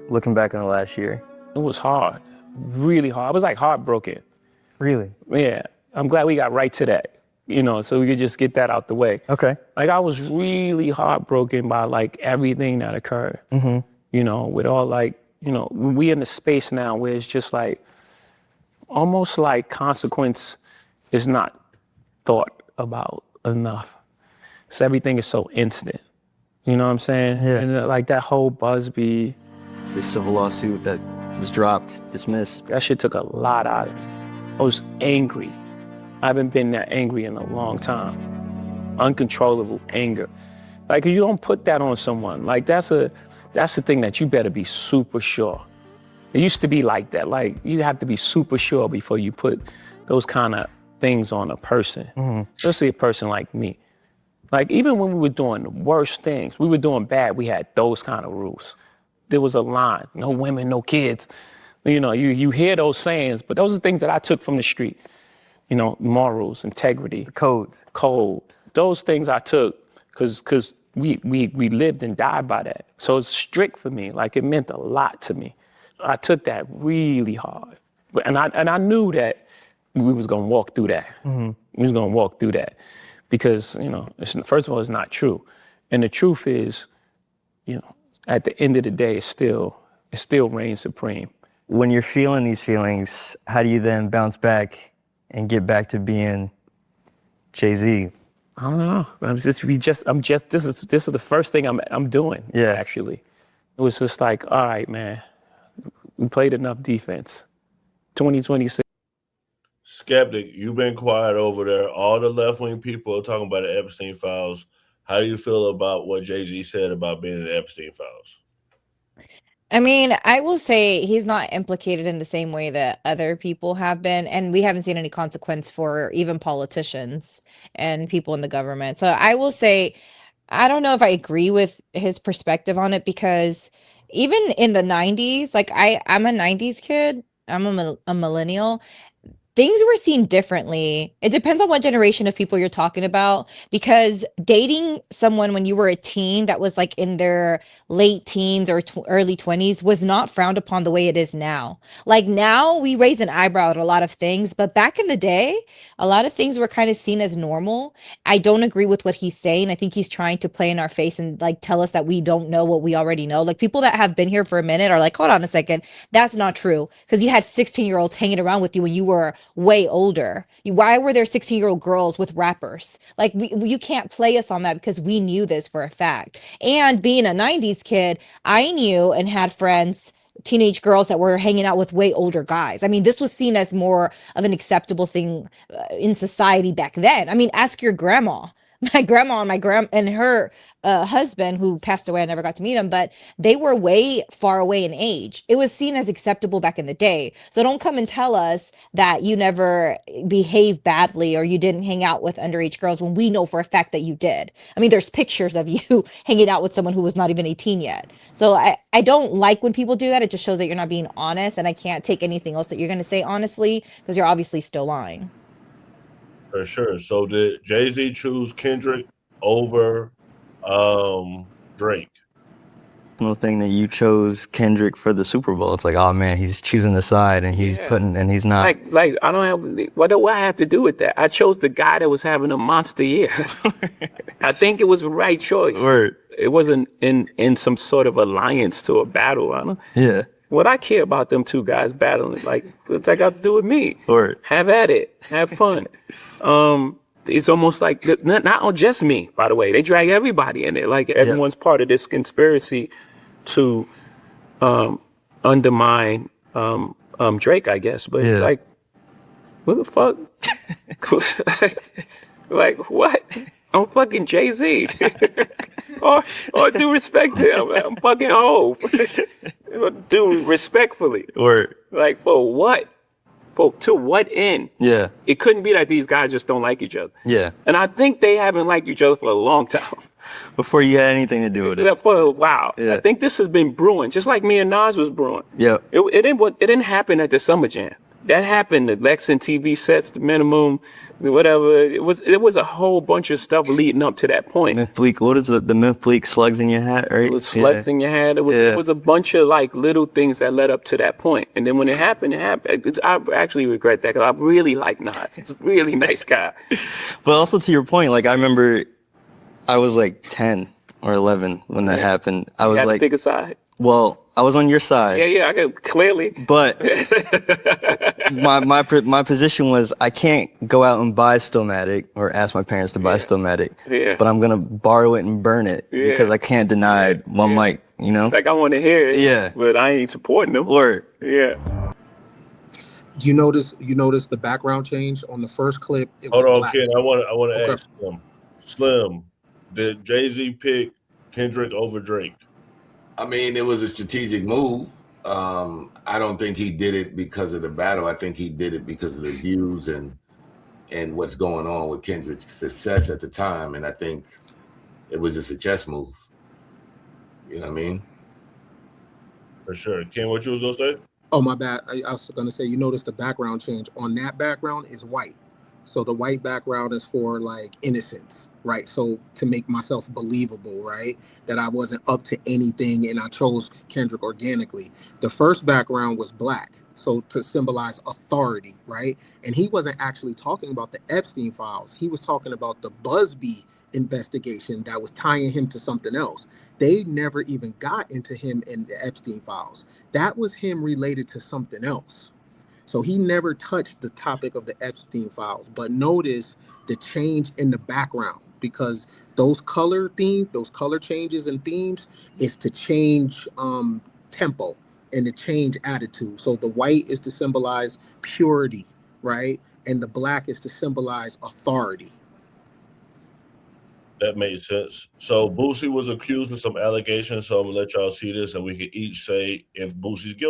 looking back on the last year? It was hard, really hard. I was like heartbroken. Really? Yeah, I'm glad we got right to that, so we could just get that out the way. Okay. Like I was really heartbroken by like everything that occurred, with all like, we in the space now where it's just like, almost like consequence is not thought about enough. So everything is so instant. You know what I'm saying? Yeah. And like that whole Busby, The civil lawsuit that was dropped, dismissed. that shit took a lot out of me. I was angry. I haven't been that angry in a long time. Uncontrollable anger. Like you don't put that on someone. Like that's the thing that you better be super sure. It used to be like that. Like you have to be super sure before you put those kind of things on a person, especially a person like me. Like even when we were doing the worst things, we were doing bad, we had those kind of rules. There was a line, no women, no kids. You hear those sayings, but those are things that I took from the street. Morals, integrity, Code. those things I took because we lived and died by that. So it's strict for me. Like it meant a lot to me. I took that really hard. And I knew that we was gonna walk through that. We was gonna walk through that because, first of all, it's not true. And the truth is, at the end of the day, it still reigns supreme. When you're feeling these feelings, how do you then bounce back and get back to being Jay-Z? I don't know. This is the first thing I'm doing. Yeah. Actually, it was just like, all right, man, we played enough defense. 2026. Skeptic, you've been quiet over there. All the left-wing people are talking about the Epstein files. How do you feel about what Jay-Z said about being in the Epstein files? I mean, I will say he's not implicated in the same way that other people have been, and we haven't seen any consequence for even politicians and people in the government. So I will say, I don't know if I agree with his perspective on it because even in the 90s, like I'm a 90s kid, I'm a millennial. Things were seen differently. It depends on what generation of people you're talking about, because dating someone when you were a teen that was like in their late teens or early 20s was not frowned upon the way it is now. Like now we raise an eyebrow at a lot of things, but back in the day, a lot of things were kind of seen as normal. I don't agree with what he's saying. I think he's trying to play in our face and like tell us that we don't know what we already know. Like people that have been here for a minute are like, hold on a second, that's not true. Because you had 16-year-olds hanging around with you when you were way older. Why were there 16-year-old girls with rappers? Like you can't play us on that because we knew this for a fact. And being a 90s kid, I knew and had friends, teenage girls that were hanging out with way older guys. I mean, this was seen as more of an acceptable thing in society back then. I mean, ask your grandma. My grandma and her husband, who passed away, I never got to meet him, but they were way far away in age. It was seen as acceptable back in the day. So don't come and tell us that you never behaved badly or you didn't hang out with underage girls when we know for a fact that you did. I mean, there's pictures of you hanging out with someone who was not even 18 yet. So I don't like when people do that. It just shows that you're not being honest, and I can't take anything else that you're going to say honestly because you're obviously still lying. For sure. So did Jay-Z choose Kendrick over Drake? No thing that you chose Kendrick for the Super Bowl. It's like, oh man, he's choosing the side and he's and he's not. Like I don't have, what do I have to do with that? I chose the guy that was having a monster year. I think it was the right choice. Word. It wasn't in some sort of alliance to a battle, I don't know. Yeah. What I care about them two guys battling, like, what's that got to do with me? Word. Have at it. Have fun. It's almost like, not just me, by the way. They drag everybody in there. Like, everyone's part of this conspiracy to undermine Drake, I guess. But, like, what the fuck? Like, what? I'm fucking Jay-Z. or do respect to him. I'm fucking Hov. Do respectfully. Word. Like, for what? To what end? Yeah. It couldn't be that these guys just don't like each other. Yeah. And I think they haven't liked each other for a long time. Before you had anything to do with it. For a while. Yeah. I think this has been brewing, just like me and Nas was brewing. Yeah. It didn't happen at the Summer Jam. that happened. The Lexington TV sets, the minimum, whatever. It was a whole bunch of stuff leading up to that point. Mint Fleek, what is the Mint Fleek slugs in your hat, right? It was slugs in your hat. It was a bunch of like little things that led up to that point. And then when it happened, I actually regret that because I really like Nas. He's a really nice guy. But also to your point, like I remember I was like 10 or 11 when that happened. I was like, pick a side. Well, I was on your side. Yeah, I could clearly. But my position was I can't go out and buy Stillmatic or ask my parents to buy Stillmatic. Yeah. But I'm gonna borrow it and burn it because I can't deny one mic, you know? Like I want to hear it. Yeah. But I ain't supporting them. Or yeah. You notice the background change on the first clip? It was Hold on, black. Ken. I want to ask Slim, did Jay-Z pick Kendrick over Drake? I mean, it was a strategic move. I don't think he did it because of the battle. I think he did it because of the views and what's going on with Kendrick's success at the time. And I think it was just a chess move. You know what I mean? For sure. Ken, what you was gonna say? Oh, my bad. I was going to say, you notice the background change on that background is white. So the white background is for like innocence, right? So to make myself believable, right? That I wasn't up to anything and I chose Kendrick organically. The first background was black. So to symbolize authority, right? And he wasn't actually talking about the Epstein files. He was talking about the Busby investigation that was tying him to something else. They never even got into him in the Epstein files. That was him related to something else. So he never touched the topic of the Epstein files, but notice the change in the background because those color changes and themes is to change tempo and to change attitude. So the white is to symbolize purity, right? And the black is to symbolize authority. That makes sense. So Boosie was accused of some allegations. So I'm gonna let y'all see this, and we can each say if Boosie's guilty.